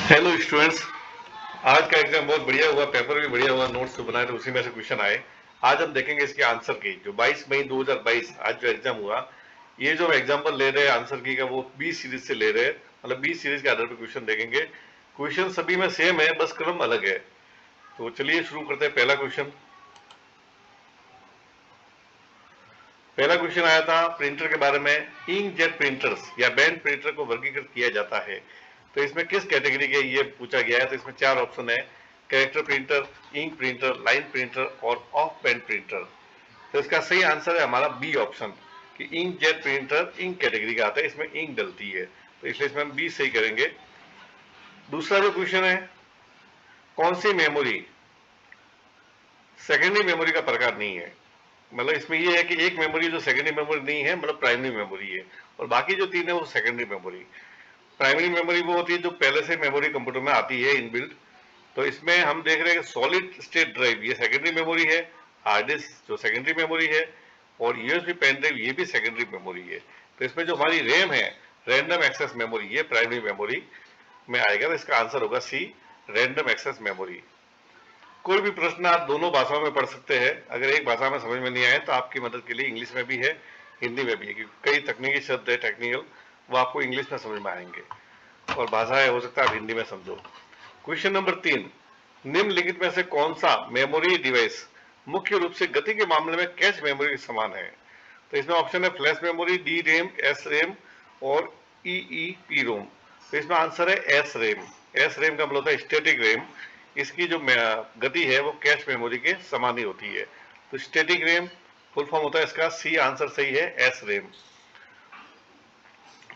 Hello students. आज का exam बहुत बढ़िया हुआ, पेपर भी बढ़िया हुआ, नोट्स तो बनाए थे, उसी में से क्वेश्चन आए। आज हम देखेंगे इसके आंसर की। जो 22 मई 2022 आज जो एग्जाम हुआ, ये जो हम एग्जाम्पल ले रहे हैं आंसर की का, वो बी सीरीज से ले रहे हैं। मतलब बी सीरीज के आधार पर क्वेश्चन देखेंगे। क्वेश्चन सभी में सेम है, बस क्रम अलग है। तो चलिए शुरू करते हैं। पहला क्वेश्चन आया था प्रिंटर के बारे में। इंकजेट प्रिंटर्स या बैंड प्रिंटर को वर्गीकृत किया जाता है, तो इसमें किस कैटेगरी के ये पूछा गया है। तो इसमें चार ऑप्शन है: character printer, ink printer, line printer और ऑफ बैंड प्रिंटर। तो इसका सही आंसर है हमारा बी ऑप्शन, कि इंकजेट प्रिंटर इंक कैटेगरी का आता है, इसमें इंक डलती है, तो इसलिए इसमें हम बी सही करेंगे। दूसरा जो क्वेश्चन है, कौन सी मेमोरी सेकेंडरी मेमोरी का प्रकार नहीं है। मतलब इसमें ये है कि एक मेमोरी जो सेकेंडरी मेमोरी नहीं है, मतलब प्राइमरी मेमोरी है, और बाकी जो तीन है वो सेकेंडरी मेमोरी। प्राइमरी मेमोरी वो होती है जो पहले से मेमोरी कंप्यूटर में आती है इनबिल्ट। तो इसमें हम देख रहे हैं कि सॉलिड स्टेट ड्राइव ये सेकेंडरी मेमोरी है, हार्ड डिस्क जो सेकेंडरी मेमोरी है, और यूएसबी पेन ड्राइव ये भी सेकेंडरी मेमोरी है। तो इसमें जो हमारी रैम है, रैंडम एक्सेस मेमोरी, ये प्राइमरी मेमोरी में आएगा। तो इसका आंसर होगा सी, रैंडम एक्सेस मेमोरी। कोई भी प्रश्न आप दोनों भाषाओं में पढ़ सकते हैं। अगर एक भाषा में समझ में नहीं आए तो आपकी मदद के लिए इंग्लिश में भी है, हिंदी में भी है, क्योंकि कई तकनीकी शब्द है टेक्निकल, वो आपको इंग्लिश में समझ में आएंगे, और भाषाएं हो सकता है आप हिंदी में समझो। क्वेश्चन नंबर 3, निम्नलिखित में से कौन सा मेमोरी डिवाइस मुख्य रूप से गति के मामले में कैश मेमोरी के समान है। तो इसमें ऑप्शन है flash memory, D RAM, S RAM और ई पी रोम। तो इसमें आंसर है एस रैम। एस रैम का मतलब होता है स्टैटिक रैम। इसकी जो गति है वो कैश मेमोरी के समान ही होती है। तो स्टैटिक रैम फुल फॉर्म होता है इसका, सी आंसर सही है, S RAM.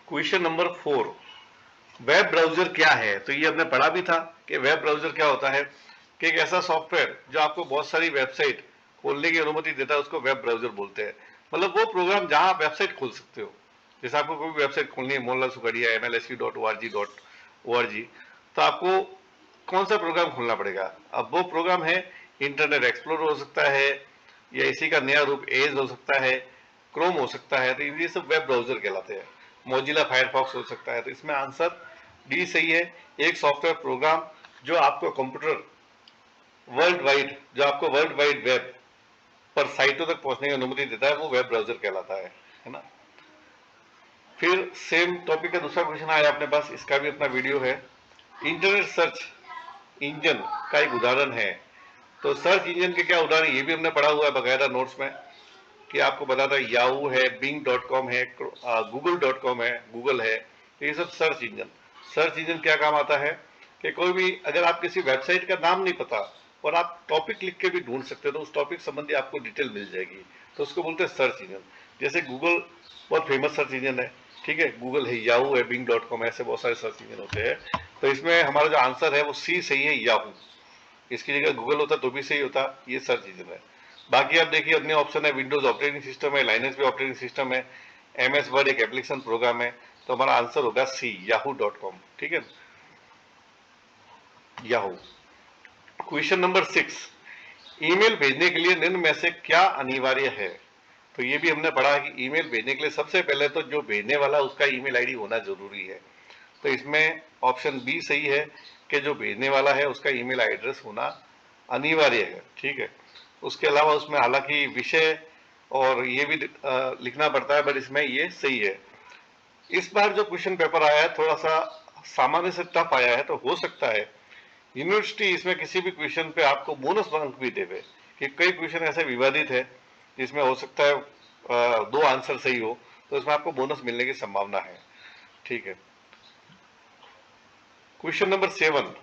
Question number 4, web browser क्या है। तो ये हमने पढ़ा भी था कि वेब ब्राउजर क्या होता है, कि एक ऐसा सॉफ्टवेयर जो आपको बहुत सारी वेबसाइट खोलने की अनुमति देता है, उसको वेब ब्राउजर बोलते हैं। मतलब वो प्रोग्राम जहां आप वेबसाइट खोल सकते हो। जैसे आपको कोई वेबसाइट खोलनी है, मोहनलाल सुखड़िया MLSU.org.org, तो आपको कौन सा प्रोग्राम खोलना पड़ेगा। अब वो प्रोग्राम है इंटरनेट एक्सप्लोरर हो सकता है, या इसी का नया रूप एज हो सकता है, क्रोम हो सकता है, तो ये सब वेब ब्राउजर कहलाते हैं। मोजिला फायरफॉक्स हो सकता है। तो इसमें आंसर डी सही है। एक सॉफ्टवेयर प्रोग्राम जो आपको कंप्यूटर वर्ल्ड वाइड, जो आपको वर्ल्ड वाइड वेब पर साइटों तक पहुंचने की अनुमति देता है, वो वेब ब्राउजर कहलाता है ना। फिर सेम टॉपिक का दूसरा क्वेश्चन आया अपने पास, इसका भी अपना वीडियो है। इंटरनेट सर्च इंजन का एक उदाहरण है। तो सर्च इंजन के क्या उदाहरण, ये भी हमने पढ़ा हुआ है बकायदा नोट्स में, कि आपको पता था याहू है, बिंग.com है, गूगल.com है, गूगल है। तो ये सब सर्च इंजन। सर्च इंजन क्या काम आता है, कि कोई भी अगर आप किसी वेबसाइट का नाम नहीं पता और आप टॉपिक लिख के भी ढूंढ सकते हो, तो उस टॉपिक संबंधी आपको डिटेल मिल जाएगी, तो उसको बोलते हैं सर्च इंजन। जैसे गूगल बहुत फेमस सर्च इंजन है, ठीक है, गूगल है, याहू है, बिंग.com, ऐसे बहुत सारे सर्च इंजन होते हैं। तो इसमें हमारा जो आंसर है वो सी सही है, याहू। इसकी जगह गूगल होता तो भी सही होता, ये सर्च इंजन है। बाकी आप देखिए अपने ऑप्शन है, विंडोज ऑपरेटिंग सिस्टम है, लाइनक्स भी ऑपरेटिंग सिस्टम है, MS वर्ड एक एप्लीकेशन प्रोग्राम है। तो हमारा आंसर होगा सी, yahoo.com। ठीक है, याहू। क्वेश्चन नंबर 6, ईमेल भेजने के लिए निम्न में से क्या अनिवार्य है। तो ये भी हमने पढ़ा कि ईमेल भेजने के लिए सबसे पहले तो जो भेजने वाला उसका ईमेल आईडी होना जरूरी है। तो इसमें ऑप्शन बी सही है, कि जो भेजने वाला है उसका ईमेल एड्रेस होना अनिवार्य है। ठीक है, उसके अलावा उसमें हालांकि विषय और ये भी लिखना पड़ता है, बट इसमें ये सही है। इस बार जो क्वेश्चन पेपर आया है थोड़ा सा सामान्य से टफ आया है, तो हो सकता है यूनिवर्सिटी इसमें किसी भी क्वेश्चन पे आपको बोनस अंक भी देवे, कि कई क्वेश्चन ऐसे विवादित है जिसमें हो सकता है दो आंसर सही हो, तो इसमें आपको बोनस मिलने की संभावना है। ठीक है, क्वेश्चन नंबर 7।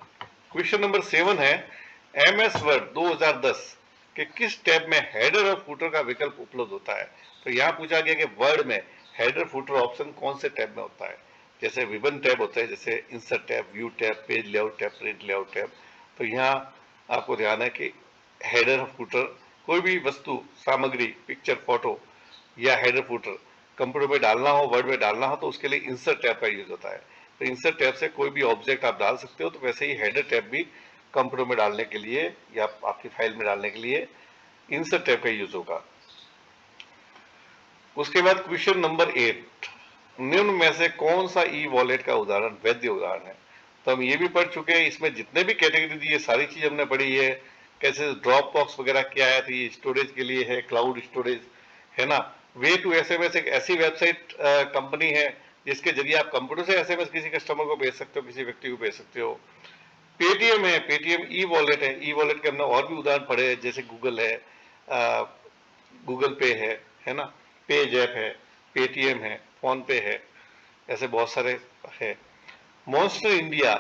क्वेश्चन नंबर 7 है, MS वर्ड 2010 के किस टैब में हेडर और फुटर का विकल्प उपलब्ध होता है। तो यहाँ पूछा गया कि वर्ड में हेडर फुटर ऑप्शन कौन से टैब में होता है। जैसे विभिन्न टैब होते हैं, जैसे insert tab, view tab, page layout tab, print layout tab. तो यहाँ आपको ध्यान है कि हेडर और फुटर, कोई भी वस्तु, सामग्री, पिक्चर, फोटो या हेडर फुटर कंप्यूटर में डालना हो, वर्ड में डालना हो, तो उसके लिए इंसर्ट टैब का यूज होता है। तो इंसर्ट टैब से कोई भी ऑब्जेक्ट आप डाल सकते हो। तो वैसे ही हेडर टैब भी कंप्यूटर में डालने के लिए या आपकी फाइल में डालने के लिए इंसर्ट टैब का यूज होगा। उसके बाद क्वेश्चन नंबर 8, निम्न में से कौन सा ई वॉलेट का उदाहरण वैध उदाहरण है। तो हम ये भी पढ़ चुके हैं, इसमें जितने भी कैटेगरी दी है सारी चीज हमने पढ़ी है। कैसे ड्रॉप बॉक्स वगैरह क्या है, तो ये स्टोरेज के लिए है, क्लाउड स्टोरेज है ना। वे टू एसएमएस एक ऐसी वेबसाइट कंपनी है जिसके जरिए आप कंप्यूटर से एसएमएस किसी कस्टमर को भेज सकते हो, किसी व्यक्ति को भेज सकते हो। पेटीएम है, पेटीएम ई वॉलेट है, ई वॉलेट के हमने और भी उदाहरण पढ़े हैं, जैसे गूगल है, गूगल पे है ना, पेज ऐप है, पेटीएम है, फोन पे है, ऐसे बहुत सारे है। मॉन्स्टर इंडिया,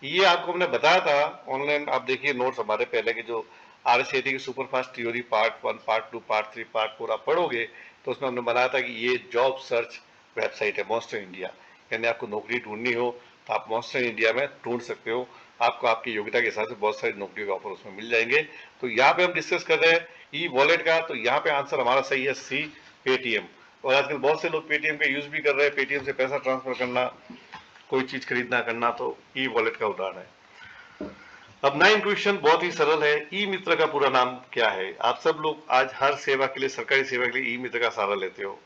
ये आपको हमने बताया था ऑनलाइन, आप देखिए नोट्स हमारे पहले के जो RSAT की superfast theory part 1, part 2, part 3, part 4 आप पढ़ोगे तो उसमें हमने बताया था कि ये जॉब सर्च वेबसाइट है मॉन्स्टर इंडिया। यानी आपको नौकरी ढूंढनी हो तो आप मॉन्स्टर इंडिया में ढूंढ सकते हो, आपको आपकी योग्यता के हिसाब से बहुत सारी नौकरियों के ऑफर उसमें मिल जाएंगे। तो यहाँ पे हम डिस्कस कर रहे हैं ई वॉलेट का, तो यहाँ पे आंसर हमारा सही है सी, पेटीएम। और आजकल बहुत से लोग पेटीएम का यूज भी कर रहे हैं, पेटीएम से पैसा ट्रांसफर करना, कोई चीज खरीदना करना, तो ई वॉलेट का उदाहरण है। अब 9 क्वेश्चन बहुत ही सरल है। ई मित्र का पूरा नाम क्या है? आप सब लोग आज हर सेवा के लिए, सरकारी सेवा के लिए ई मित्र का सहारा लेते हो।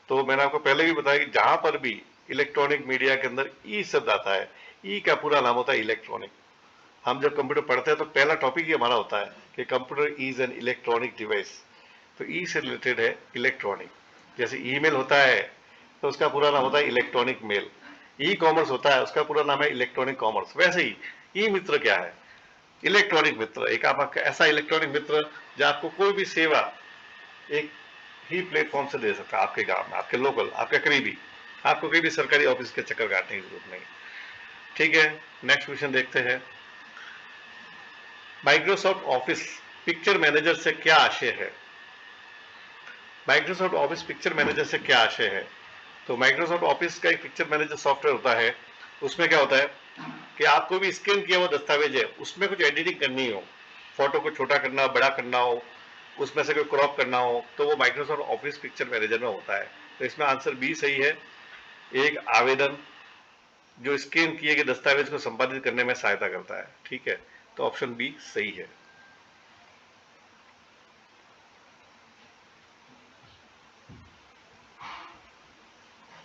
तो मैंने आपको पहले भी बताया कि जहां पर भी इलेक्ट्रॉनिक मीडिया के अंदर ई शब्द आता है, ई का पूरा नाम होता है इलेक्ट्रॉनिक। हम जब कंप्यूटर पढ़ते हैं तो पहला टॉपिक ही हमारा होता है कि computer is an electronic device. तो ई से रिलेटेड है इलेक्ट्रॉनिक। जैसे ईमेल होता है तो उसका पूरा नाम होता है इलेक्ट्रॉनिक मेल। ई कॉमर्स होता है, उसका पूरा नाम है इलेक्ट्रॉनिक कॉमर्स। वैसे ही ई मित्र क्या है? इलेक्ट्रॉनिक मित्र, एक आपका ऐसा इलेक्ट्रॉनिक मित्र जो आपको कोई भी सेवा एक ही प्लेटफॉर्म से दे सकता है, आपके गांव में, आपके लोकल, आपके करीबी, आपको कहीं भी सरकारी ऑफिस के चक्कर काटने की जरूरत नहीं। ठीक है, नेक्स्ट क्वेश्चन देखते हैं। माइक्रोसॉफ्ट ऑफिस पिक्चर मैनेजर से क्या आशय है? माइक्रोसॉफ्ट ऑफिस पिक्चर मैनेजर से क्या आशय है? तो माइक्रोसॉफ्ट ऑफिस का एक पिक्चर मैनेजर सॉफ्टवेयर होता है, उसमें क्या होता है कि आपको भी स्कैन किया हुआ दस्तावेज है, उसमें कुछ एडिटिंग करनी हो, फोटो को छोटा करना, बड़ा करना हो, उसमें से कोई क्रॉप करना हो, तो वो माइक्रोसॉफ्ट ऑफिस पिक्चर मैनेजर में होता है। तो इसमें आंसर बी सही है। एक आवेदन जो स्कैन किए गए दस्तावेज को संपादित करने में सहायता करता है। ठीक है, तो ऑप्शन बी सही है।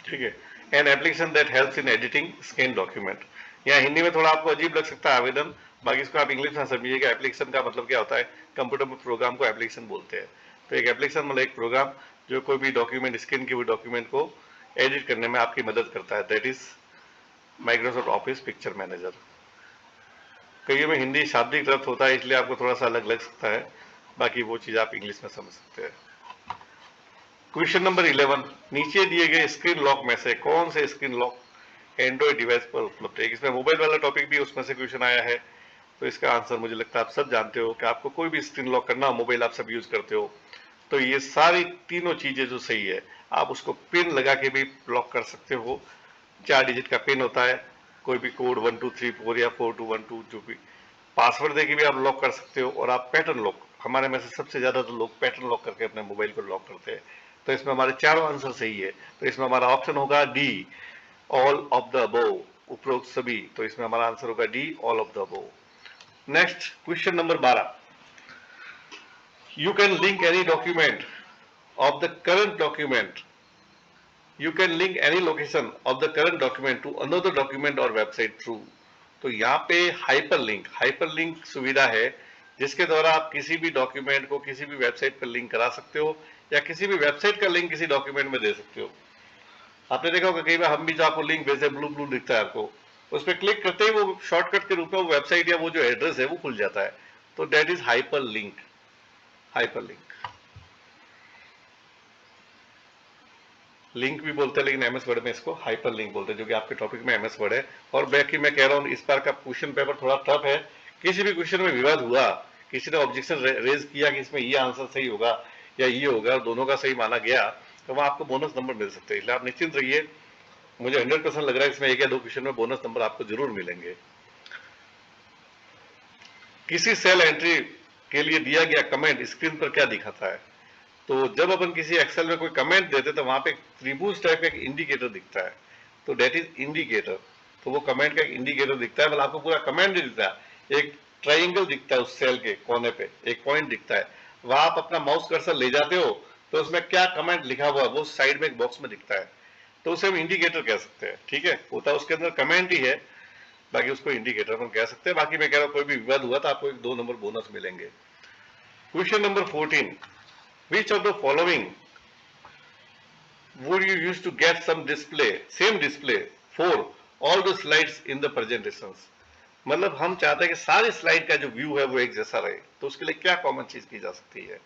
ठीक है, an application that helps in editing scan document. यहाँ हिंदी में थोड़ा आपको अजीब लग सकता है आवेदन, बाकी इसको आप इंग्लिश में समझिएगा। एप्लीकेशन का मतलब क्या होता है? कंप्यूटर में प्रोग्राम को एप्लीकेशन बोलते हैं। तो एक एप्लीकेशन मतलब एक प्रोग्राम जो कोई भी डॉक्यूमेंट, स्कैन किए हुए डॉक्यूमेंट को एडिट करने में आपकी मदद करता है, that is Microsoft office picture manager. कई में हिंदी शाब्दिक अर्थ होता है, इसलिए आपको थोड़ा सा अलग लग सकता है, बाकी वो चीज आप इंग्लिश में समझ सकते हैं। क्वेश्चन नंबर 11, नीचे दिए गए स्क्रीन लॉक में से कौन से स्क्रीन लॉक एंड्रॉइड डिवाइस पर उपलब्ध है? इसमें मोबाइल वाला टॉपिक भी उसमें से क्वेश्चन आया है, तो इसका आंसर मुझे लगता है आप सब जानते हो कि आपको कोई भी स्क्रीन लॉक करना हो, मोबाइल आप सब यूज करते हो, तो ये सारी तीनों चीजें जो सही है, आप उसको पिन लगा के भी लॉक कर सकते हो। 4 डिजिट का पिन होता है, कोई भी कोड 1 2 3 4 या 4 2 1 2 जो भी, पासवर्ड देके भी आप लॉक कर सकते हो। और आप पैटर्न लॉक, हमारे में से सबसे ज्यादा तो लोग पैटर्न लॉक करके अपने मोबाइल को लॉक करते हैं। तो इसमें हमारे चारों आंसर सही है, तो इसमें हमारा ऑप्शन होगा D, all of the above, उपरोक्त सभी। तो इसमें हमारा आंसर होगा D, all of the above. Next question number 12, you can link any document of the current document, you can link any location of the current document to another document or website through। तो यहाँ पे hyperlink सुविधा है जिसके द्वारा आप किसी भी डॉक्यूमेंट को किसी भी वेबसाइट पर लिंक करा सकते हो, या किसी भी वेबसाइट का लिंक किसी डॉक्यूमेंट में दे सकते हो। आपने देखा होगा कई बार हम भी जो आपको लिंक भेजे, ब्लू ब्लू दिखता है आपको, उस पर क्लिक करते ही वो शॉर्टकट के रूप में वो वेबसाइट या वो जो एड्रेस है वो खुल जाता है। तो दैट इज हाइपरलिंक। लिंक भी बोलते हैं, लेकिन एमएस वर्ड में इसको हाइपर लिंक बोलते हैं, जो कि आपके टॉपिक में एमएस वर्ड है। और बाकी मैं कह रहा हूँ इस बार का क्वेश्चन पेपर थोड़ा टफ है। किसी भी क्वेश्चन में विवाद हुआ, किसी ने ऑब्जेक्शन रेज किया कि इसमें ये आंसर सही होगा या ये होगा, दोनों का सही माना गया, तो वहां आपको बोनस नंबर मिल सकते हैं। इसलिए आप निश्चिंत रहिए, मुझे 100% लग रहा है इसमें 1 या 2 क्वेश्चन में बोनस नंबर आपको जरूर मिलेंगे। किसी सेल एंट्री के लिए दिया गया कमेंट स्क्रीन पर क्या दिखाता है? तो जब अपन किसी एक्सेल में कोई कमेंट देते तो वहां पे एक त्रिभुज टाइप का एक इंडिकेटर दिखता है, तो डेट इज इंडिकेटर। तो वो कमेंट का एक इंडिकेटर दिखता है, मतलब आपको पूरा कमेंट नहीं दिखता, एक ट्राइंगल दिखता है उस सेल के कोने पे, एक पॉइंट दिखता है, वहां आप अपना माउस कर्सर ले जाते हो तो उसमें क्या कमेंट लिखा हुआ है वो साइड में एक बॉक्स में दिखता है, तो उसे हम इंडिकेटर कह सकते हैं। ठीक है, होता है उसके अंदर कमेंट ही है, बाकी उसको इंडिकेटर अपन कह सकते हैं। बाकी मैं कह रहा हूं कोई भी विवाद हुआ तो आपको 2 नंबर बोनस मिलेंगे। Question number 14, which of the following would you use to get same display for all the slides in the presentations? मतलब हम चाहते हैं कि सारी स्लाइड का जो व्यू है वो एक जैसा रहे, तो उसके लिए क्या कॉमन चीज की जा सकती है?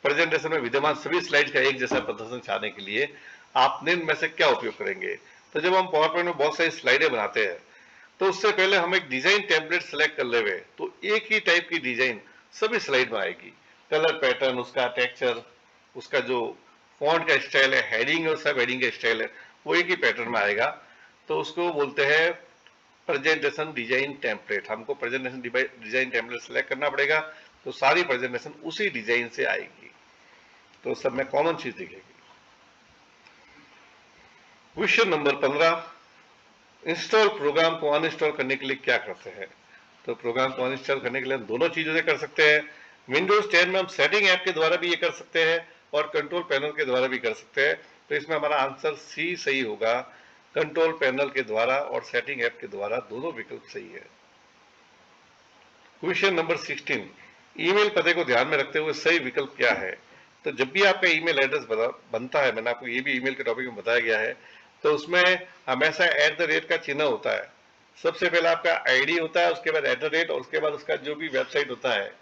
प्रेजेंटेशन में विद्यमान सभी स्लाइड का एक जैसा प्रदर्शन चाहने के लिए आप निम्न में से क्या उपयोग करेंगे? तो जब हम पावर पॉइंट में बहुत सारी स्लाइडें बनाते हैं तो उससे पहले हम एक डिजाइन टेम्पलेट सेलेक्ट कर ले, तो एक ही टाइप की डिजाइन सभी स्लाइड में आएगी। कलर पैटर्न, उसका टेक्सचर, उसका जो फॉन्ट का स्टाइल है, हेडिंग और सब हेडिंग का स्टाइल है, वो एक ही पैटर्न में आएगा। तो उसको बोलते हैं प्रेजेंटेशन डिजाइन टेम्पलेट। हमको प्रेजेंटेशन डिजाइन टेम्पलेट सेलेक्ट करना पड़ेगा, तो सारी प्रेजेंटेशन उसी डिजाइन से आएगी, तो सब में कॉमन चीज दिखेगी। क्वेश्चन नंबर 15, इंस्टॉल प्रोग्राम को अनइंस्टॉल करने के लिए क्या करते हैं? तो प्रोग्राम को अनइंस्टॉल करने के लिए हम दोनों चीजों से कर सकते हैं। विंडोज 10 में हम सेटिंग ऐप के द्वारा भी ये कर सकते हैं और कंट्रोल पैनल के द्वारा भी कर सकते हैं। तो इसमें हमारा आंसर सी सही होगा, कंट्रोल पैनल के द्वारा और सेटिंग ऐप के द्वारा, दोनों विकल्प सही है। क्वेश्चन नंबर 16, ईमेल पते को ध्यान में रखते हुए सही विकल्प क्या है? तो जब भी आपका ईमेल एड्रेस बनता है, मैंने आपको ये भी ईमेल के टॉपिक में बताया गया है, तो उसमें हमेशा @ का चिन्ह होता है। सबसे पहले आपका आईडी होता है, उसके बाद @ और उसके बाद उसका जो भी वेबसाइट होता है,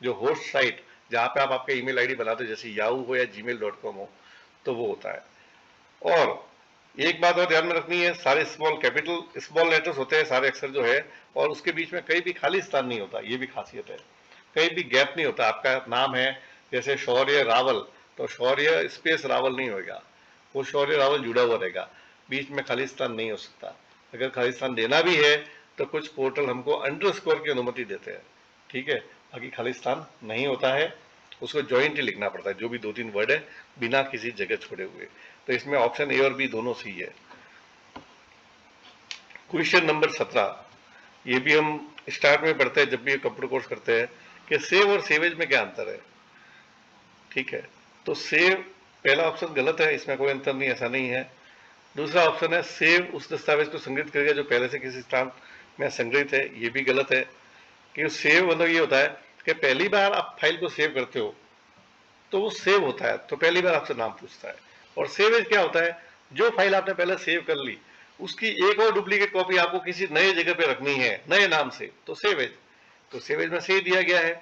जो होस्ट साइट जहां पे आप आपका ईमेल आईडी बनाते हो, जैसे याहू हो या gmail.com हो, तो वो होता है। और एक बात और ध्यान में रखनी है, सारे स्मॉल लेटर्स होते हैं, सारे अक्षर जो है, और उसके बीच में कहीं भी खाली स्थान नहीं होता, ये भी खासियत है। कहीं भी गैप नहीं होता। आपका नाम है जैसे शौर्य रावल, तो शौर्य स्पेस रावल नहीं होगा, वो शौर्य रावल जुड़ा हुआ रहेगा, बीच में खाली स्थान नहीं हो सकता। अगर खाली स्थान देना भी है तो कुछ पोर्टल हमको अंडरस्कोर की अनुमति देते हैं, ठीक है, बाकी खाली स्थान नहीं होता है, उसको जॉइंट ही लिखना पड़ता है, जो भी 2-3 वर्ड है बिना किसी जगह छोड़े हुए। तो इसमें ऑप्शन ए और बी दोनों सही है। क्वेश्चन नंबर 17, ये भी हम स्टार्ट में पढ़ते हैं जब भी कंप्यूटर कोर्स करते हैं कि सेव और सेवेज में क्या अंतर है, ठीक है। तो सेव, पहला ऑप्शन गलत है, इसमें कोई अंतर नहीं, ऐसा नहीं है। दूसरा ऑप्शन है सेव उस दस्तावेज को संग्रहित करेगा जो पहले से किसी स्थान में संग्रहित है, ये भी गलत है। कि सेव मतलब ये होता है कि पहली बार आप फाइल को सेव करते हो तो वो सेव होता है, तो पहली बार आपसे नाम पूछता है। और सेवेज क्या होता है, जो फाइल आपने पहले सेव कर ली उसकी एक और डुप्लीकेट कॉपी आपको किसी नए जगह पे रखनी है नए नाम से, तो सेवेज। तो सेवेज में सही दिया गया है,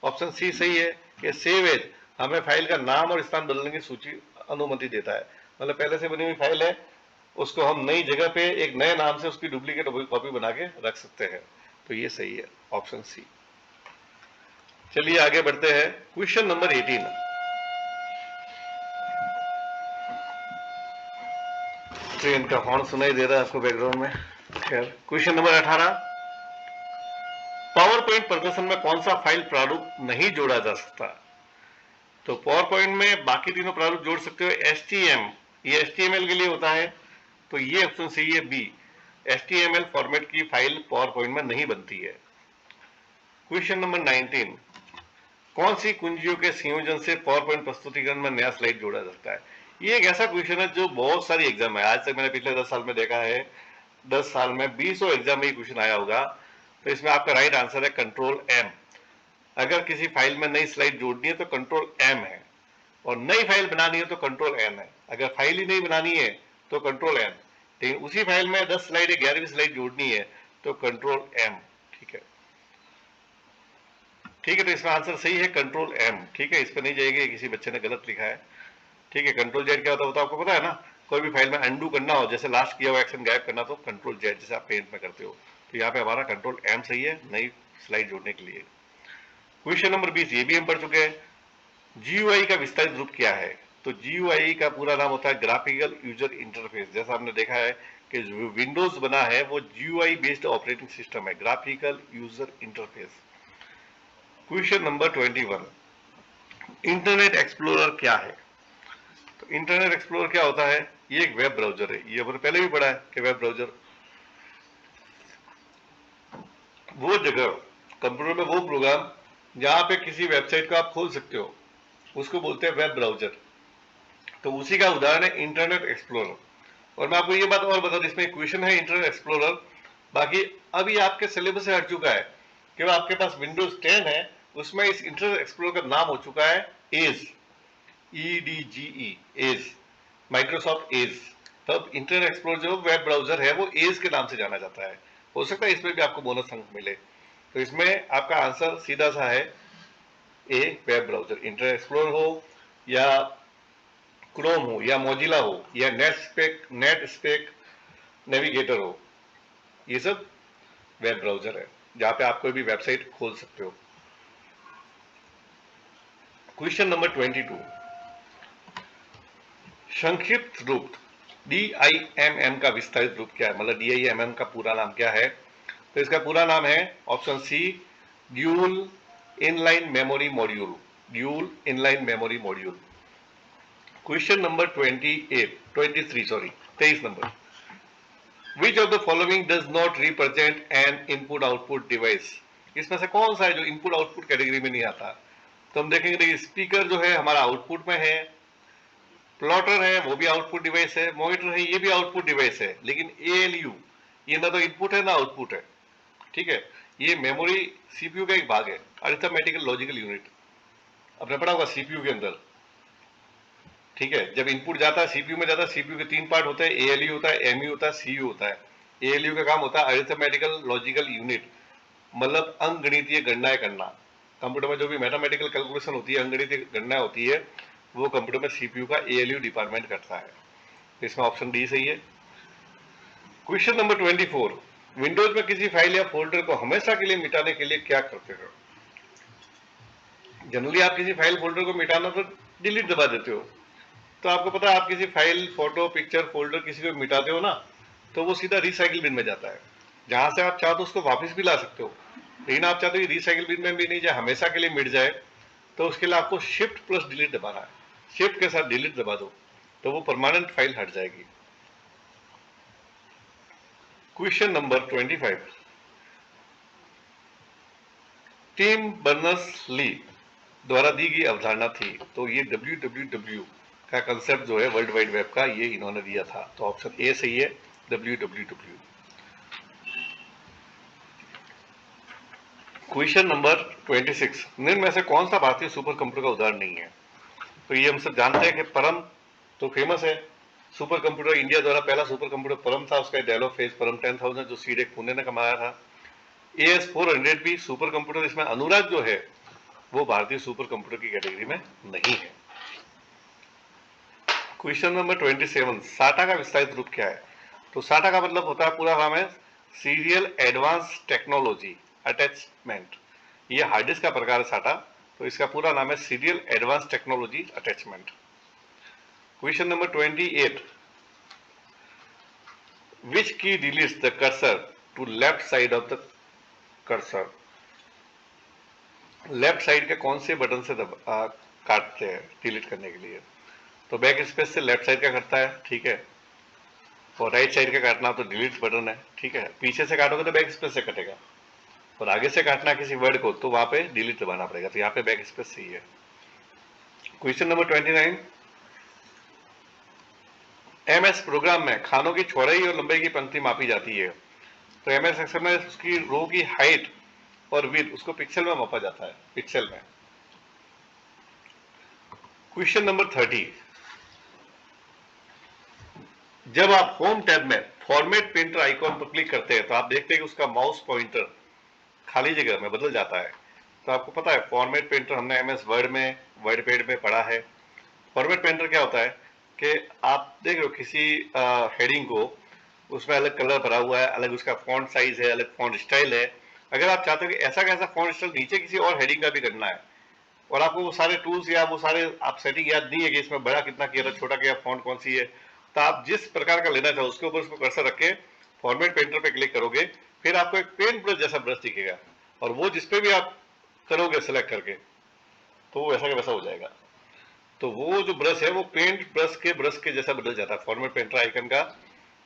ऑप्शन सी सही है कि सेवेज हमें फाइल का नाम और स्थान बदलने की सूची अनुमति देता है। मतलब पहले से बनी हुई फाइल है, उसको हम नई जगह पे एक नए नाम से उसकी डुप्लीकेट कॉपी बना के रख सकते हैं, तो ये सही है, ऑप्शन सी। चलिए आगे बढ़ते हैं। क्वेश्चन नंबर 18, ट्रेन का हॉर्न सुनाई दे रहा है आपको बैकग्राउंड में, खैर। क्वेश्चन नंबर 18, पावर पॉइंट प्रदर्शन में कौन सा फाइल प्रारूप नहीं जोड़ा जा सकता? तो पावर पॉइंट में बाकी तीनों प्रारूप जोड़ सकते हो, एचटीएम, ये एचटीएमएल के लिए होता है, तो ये ऑप्शन सही है, बी, एचटीएमएल फॉर्मेट की फाइल पावर पॉइंट में नहीं बनती है। क्वेश्चन नंबर 19, कौन सी कुंजियों के संयोजन से पावर पॉइंट प्रस्तुतिकरण में नया स्लाइड जोड़ा जाता है? ये एक ऐसा क्वेश्चन है जो बहुत सारी एग्जाम है, आज तक मैंने पिछले 10 साल में देखा है, 10 साल में 20 एग्जाम में ये क्वेश्चन आया होगा। तो इसमें आपका राइट आंसर है कंट्रोल एम। अगर किसी फाइल में नई स्लाइड जोड़नी है तो कंट्रोल एम है, और नई फाइल बनानी है तो कंट्रोल एन है। अगर फाइल ही नहीं बनानी है तो कंट्रोल एन, लेकिन उसी फाइल में 10 स्लाइड 11वीं स्लाइड जोड़नी है तो कंट्रोल एम, ठीक है। ठीक है, तो इसका आंसर सही है कंट्रोल एम, ठीक है, इस पर नहीं जाएगी, किसी बच्चे ने गलत लिखा है, ठीक है। कंट्रोल जेड क्या होता है वो तो आपको पता है ना, कोई भी फाइल में अंडू करना हो, जैसे लास्ट किया हुआ एक्शन गायब करना, तो कंट्रोल जेड जैसे आप पेंट में करते हो। तो यहाँ पे हमारा कंट्रोल एम सही है नई स्लाइड जोड़ने के लिए। क्वेश्चन नंबर 20, ये भी हम पढ़ चुके हैं, जीयूआई का विस्तारित रूप क्या है? तो जीयूआई का पूरा नाम होता है ग्राफिकल यूजर इंटरफेस। जैसा हमने देखा है कि विंडोज बना है वो जीयूआई बेस्ड ऑपरेटिंग सिस्टम है, graphical user interface. Question number 21, internet explorer क्या है? तो इंटरनेट एक्सप्लोरर क्या होता है? ये एक वेब ब्राउजर है, ये हमने पहले भी पढ़ा है कि वेब ब्राउजर वो जगह, कंप्यूटर में वो प्रोग्राम जहां पे किसी वेबसाइट को आप खोल सकते हो, उसको बोलते हैं वेब ब्राउजर। तो उसी का उदाहरण है इंटरनेट एक्सप्लोरर। और मैं आपको ये बात और बता दूं, इसमें क्वेश्चन है इंटरनेट एक्सप्लोरर बाकी अब ये आपके सिलेबस से हट चुका है कि वो आपके पास विंडोज 10 है, उसमें इस इंटरनेट एक्सप्लोरर का नाम हो चुका है Edge, EDGE, Edge, Microsoft Edge. तब इंटरनेट एक्सप्लोरर जो वेब ब्राउजर है वो एज के नाम से जाना जाता है। हो सकता है इसमें भी आपको बोनस अंक मिले। तो इसमें आपका आंसर सीधा सा है ए, वेब ब्राउजर। इंटरनेट एक्सप्लोरर हो या क्रोम हो या मोजिला हो या नेट स्पेक नेविगेटर हो, ये सब वेब ब्राउजर है जहां पे आप कोई भी वेबसाइट खोल सकते हो। क्वेश्चन नंबर 22, संक्षिप्त रूप DIMM का विस्तारित रूप क्या है, मतलब DIMM का पूरा नाम क्या है? तो इसका पूरा नाम है option C, dual inline memory module, dual inline memory module. Question number 23 number, which of the following does not represent an input output device? इसमें से कौन सा है जो इनपुट आउटपुट कैटेगरी में नहीं आता? तो हम देखेंगे स्पीकर जो है हमारा आउटपुट में है, प्लॉटर है वो भी आउटपुट डिवाइस है, मॉनिटर है ये भी आउटपुट डिवाइस है, लेकिन ALU ये ना तो इनपुट है ना आउटपुट है। ठीक है, ये मेमोरी CPU का एक भाग है, अरिथमेटिकल लॉजिकल यूनिट, आपने पढ़ा होगा CPU के अंदर। ठीक है, जब इनपुट जाता है CPU में जाता है, CPU के 3 पार्ट होते हैं, ALU होता है, MU होता है, CU होता है। ALU का काम होता है अरिथमेटिकल लॉजिकल यूनिट, मतलब अंकगणितीय गणनाएं करना। कंप्यूटर में जो भी मैथमेटिकल कैलकुलेशन होती है, अंकगणितीय गणना होती है, वो कंप्यूटर में CPU का ALU डिपार्टमेंट करता है। इसमें ऑप्शन डी सही है। क्वेश्चन नंबर 24, विंडोज में किसी फाइल या फोल्डर को हमेशा के लिए मिटाने के लिए क्या करते हो? जनरली आप किसी फाइल फोल्डर को मिटाना तो डिलीट दबा देते हो। तो आपको पता है, आप किसी फाइल, फोटो, पिक्चर, फोल्डर किसी को मिटाते हो ना, तो वो सीधा रिसाइकिल बिन में जाता है, जहां से आप चाहो तो उसको वापस भी ला सकते हो। लेकिन आप चाहते हो रिसाइकिल बिन में भी नहीं जाए, हमेशा के लिए मिट जाए, तो उसके लिए आपको शिफ्ट प्लस डिलीट दबाना है। शिफ्ट के साथ डिलीट दबा दो तो वो परमानेंट फाइल हट जाएगी। क्वेश्चन नंबर 25, टिम बर्नर्स-ली द्वारा दी गई अवधारणा थी, तो ये WWW का कंसेप्ट जो है वर्ल्ड वाइड वेब का, ये इन्होंने दिया था। तो ऑप्शन ए सही है, WWW। क्वेश्चन नंबर 26, निम्न में से कौन सा भारतीय सुपर कंप्यूटर का उदाहरण नहीं है? तो ये हम सब जानते हैं कि परम तो फेमस है सुपर कंप्यूटर, इंडिया द्वारा पहला सुपर कंप्यूटर परम था, उसका डेवलप फेज परम 10,000 जो सीडेक पुणे ने कमाया था। AS400 भी सुपर कंप्यूटर, इसमें अनुराग जो है वो भारतीय सुपर कंप्यूटर की कैटेगरी में नहीं है। क्वेश्चन नंबर 27, साटा का विस्तारित रूप क्या है? तो साटा का मतलब होता है, पूरा नाम है सीरियल एडवांस टेक्नोलॉजी अटैचमेंट। ये हार्ड डिस्क का प्रकार है साटा, तो इसका पूरा नाम है serial advanced technology attachment. Question number 28, which key deletes the cursor to left side of the cursor? Left side के कौन से बटन से काटते हैं डिलीट करने के लिए? तो बैक स्पेस से लेफ्ट साइड का करता है, ठीक है, और राइट साइड का काटना तो डिलीट बटन है, ठीक है। पीछे से काटोगे तो बैक स्पेस से कटेगा, और आगे से काटना किसी वर्ड को तो वहां पे डिलीट दबाना पड़ेगा, तो यहाँ पे बैक स्पेस सही है। क्वेश्चन नंबर 29, MS प्रोग्राम में खानों की चौड़ाई और लंबाई की पंक्ति मापी जाती है, तो MS एक्सेल में उसकी रो की हाइट और विड्थ उसको पिक्सल में मापा जाता है, पिक्सल में। क्वेश्चन नंबर 30, जब आप होम टैब में फॉर्मेट पेंटर आइकॉन पर क्लिक करते हैं तो आप देखते हैं कि उसका माउस पॉइंटर खाली जगह में बदल जाता है। तो आपको पता है फॉर्मेट पेंटर हमने MS वर्ड में, वर्ड पैड में पढ़ा है। फॉर्मेट पेंटर क्या होता है कि आप देख रहे हो किसी हेडिंग को, उसमें अलग कलर भरा हुआ है, अलग उसका फॉन्ट साइज है, अलग फॉन्ट स्टाइल है। अगर आप चाहते हो कि ऐसा कैसा फॉन्ट स्टाइल नीचे किसी और हेडिंग का भी करना है, और आपको वो सारे टूल्स या वो सारे आप सेटिंग याद नहीं है कि इसमें बड़ा कितना किया था, छोटा किया, फॉन्ट कौन सी है, तो आप जिस प्रकार का लेना चाहो उसके ऊपर उसको कर्सर रख के फॉर्मेट पेंटर पे क्लिक करोगे, फिर आपको एक पेंट ब्रश जैसा ब्रश दिखेगा, और वो जिसपे भी आप करोगे सिलेक्ट करके तो वो वैसा का वैसा हो जाएगा। तो वो जो ब्रश है वो पेंट ब्रश के जैसा बदल जाता है। फॉर्मेट पेंटर आइकन का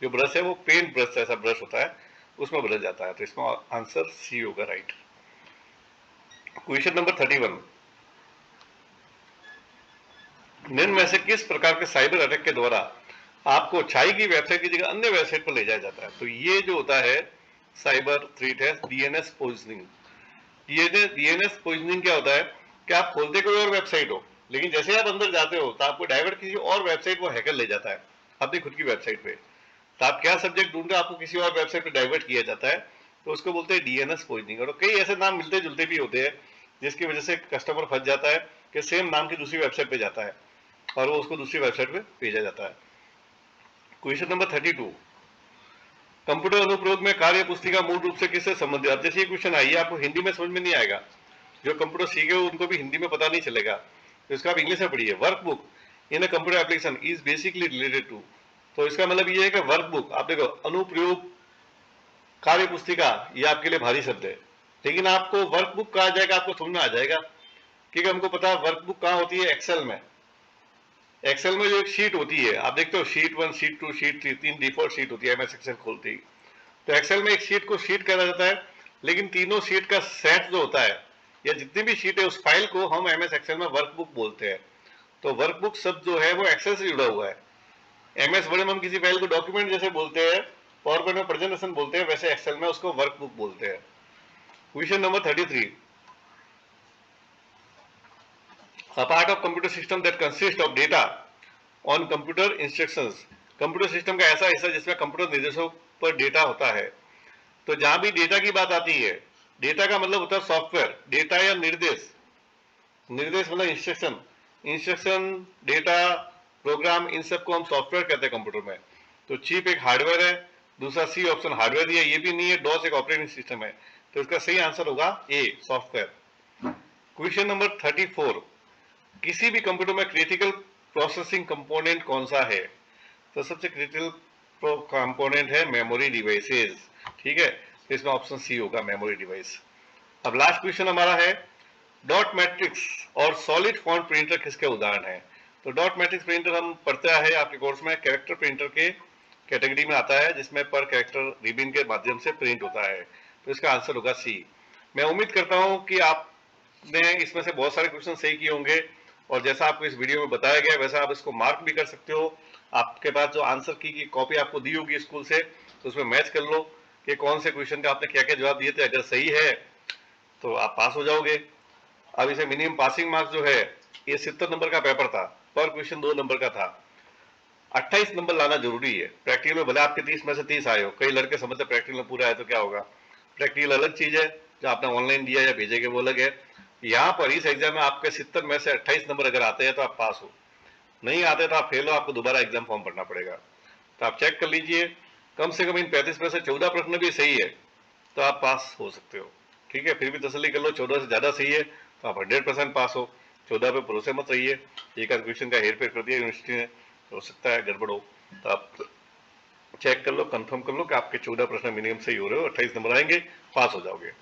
जो ब्रश है वो पेंट ब्रश जैसा ब्रश होता है, उसमें बदल जाता है। तो इसमें आंसर सी होगा, राइट। क्वेश्चन नंबर 31, निम्न में से किस प्रकार के साइबर अटैक के द्वारा आपको छाई की वेबसाइट की जगह अन्य वेबसाइट पर ले जाया जाता है? तो ये जो होता है साइबर थ्रेट है डीएनएस पोइजनिंग। डीएनएस पोइजनिंग क्या होता है कि आप खोलते कोई और वेबसाइट हो, लेकिन जैसे आप अंदर जाते हो तो आपको डाइवर्ट किसी और वेबसाइट वो हैकर ले जाता है अपनी खुद की वेबसाइट पे। तो आप क्या सब्जेक्ट ढूंढ रहे हो, आपको किसी और वेबसाइट पे डाइवर्ट किया जाता है, तो उसको बोलते हैं डीएनएस पोइजनिंग। और कई ऐसे नाम मिलते जुलते भी होते हैं जिसकी वजह से कस्टमर फंस जाता है कि सेम नाम की दूसरी वेबसाइट पे जाता है और वो उसको दूसरी वेबसाइट पे भेजा जाता है। क्वेश्चन नंबर 32, कंप्यूटर अनुप्रयोग में कार्य पुस्तिका मूल रूप से किससे संबंधित। अब जैसे ये क्वेश्चन आई है, आपको हिंदी में समझ में नहीं आएगा, जो कंप्यूटर सीखे हो उनको भी हिंदी में पता नहीं चलेगा, तो इसका आप इंग्लिश में पढ़िए। Workbook in a computer application is basically related to, तो इसका मतलब ये है कि वर्कबुक, आप देखो अनुप्रयोग कार्य पुस्तिका, ये आपके लिए भारी शब्द है, लेकिन आपको वर्कबुक कहा जाएगा, आपको समझ में आ जाएगा, क्योंकि हमको पता है वर्कबुक कहाँ होती है, एक्सेल में। एक्सेल में जो एक शीट होती है, आप देखते हो sheet 1, sheet 2, sheet 3, 3 default sheet होती है एमएस एक्सेल खोलते ही। तो एक्सेल में एक शीट को शीट कहा जाता है, लेकिन तीनों शीट का सेट जो होता है या जितनी भी शीट है उस फाइल को हम एमएस एक्सेल में वर्कबुक बोलते हैं। तो वर्कबुक शब्द जो है वो एक्सेल से जुड़ा हुआ है। एमएस वर्ड में हम किसी फाइल को डॉक्यूमेंट जैसे बोलते हैं, पावर पॉइंट में प्रेजेंटेशन बोलते हैं, वैसे एक्सेल में उसको वर्कबुक बोलते हैं। Question number 33, a part of computer system that consists of data on computer instructions, computer system का ऐसा हिस्सा जिसमें कंप्यूटर निर्देशों पर डेटा होता है। तो जहां भी डेटा की बात आती है, डेटा का मतलब होता है सॉफ्टवेयर, डेटा या निर्देश, निर्देश मतलब इंस्ट्रक्शन, इंस्ट्रक्शन, डेटा, प्रोग्राम, इन सबको हम सॉफ्टवेयर कहते हैं कंप्यूटर में। तो चिप एक हार्डवेयर है, दूसरा सी ऑप्शन हार्डवेयर दिया, ये भी नहीं है, डॉस एक ऑपरेटिंग सिस्टम है, तो इसका सही आंसर होगा ए, सॉफ्टवेयर। क्वेश्चन नंबर 34, किसी भी कंप्यूटर में क्रिटिकल प्रोसेसिंग कंपोनेंट कौन सा है। तो सबसे क्रिटिकल कंपोनेंट है मेमोरी डिवाइसेस, ठीक है, तो इसमें ऑप्शन सी होगा, मेमोरी डिवाइस। अब लास्ट क्वेश्चन हमारा है, डॉट मैट्रिक्स और सॉलिड फॉन्ट प्रिंटर किसके उदाहरण है। तो डॉट मैट्रिक्स प्रिंटर हम पढ़ते हैं आपके कोर्स में, कैरेक्टर प्रिंटर के कैटेगरी में आता है, जिसमें पर कैरेक्टर रिबिन के माध्यम से प्रिंट होता है, तो इसका आंसर होगा सी। मैं उम्मीद करता हूं कि आपने इसमें से बहुत सारे क्वेश्चन सही किए होंगे, और जैसा आपको इस वीडियो में बताया गया वैसा आप इसको मार्क भी कर सकते हो। आपके पास जो आंसर की कॉपी आपको दी होगी स्कूल से, तो उसमें मैच कर लो कि कौन से क्वेश्चन का आपने क्या क्या जवाब दिए थे। अगर सही है तो आप पास हो जाओगे। अब इसे मिनिमम पासिंग मार्क्स जो है, ये 70 नंबर का पेपर था, पर क्वेश्चन 2 नंबर का था, 28 नंबर लाना जरूरी है। प्रैक्टिकल में भले आपके 30 में से 30 आए हो, कई लड़के समझते प्रैक्टिकल में पूरा है तो क्या होगा, प्रैक्टिकल अलग चीज है, जो आपने ऑनलाइन दिया या भेजेंगे वो अलग है। यहाँ पर इस एग्जाम में आपके 70 में से 28 नंबर अगर आते हैं तो आप पास हो, नहीं आते तो आप फेल हो, आपको दोबारा एग्जाम फॉर्म भरना पड़ेगा। तो आप चेक कर लीजिए, कम से कम इन 35 में से 14 प्रश्न भी सही है तो आप पास हो सकते हो, ठीक है। फिर भी तसल्ली कर लो, 14 से ज्यादा सही है तो आप 100% पास हो, 14 पे भरोसे मत रहिए। एक आध क्वेश्चन का हेर फेर कर दिया यूनिवर्सिटी ने, हो सकता है गड़बड़ हो, तो आप चेक कर लो, कंफर्म कर लो कि आपके 14 प्रश्न मिनिमम सही हो रहे हो, 28 नंबर आएंगे, पास हो जाओगे।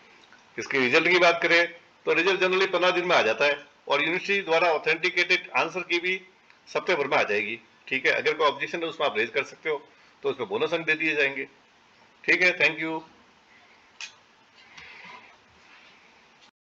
इसके रिजल्ट की बात करें तो रिजल्ट जनरली 15 दिन में आ जाता है, और यूनिवर्सिटी द्वारा ऑथेंटिकेटेड आंसर की भी सप्ताह भर में आ जाएगी, ठीक है। अगर कोई ऑब्जेक्शन है उसमें आप रेज कर सकते हो, तो उसमें बोनस अंक दे दिए जाएंगे, ठीक है। Thank you.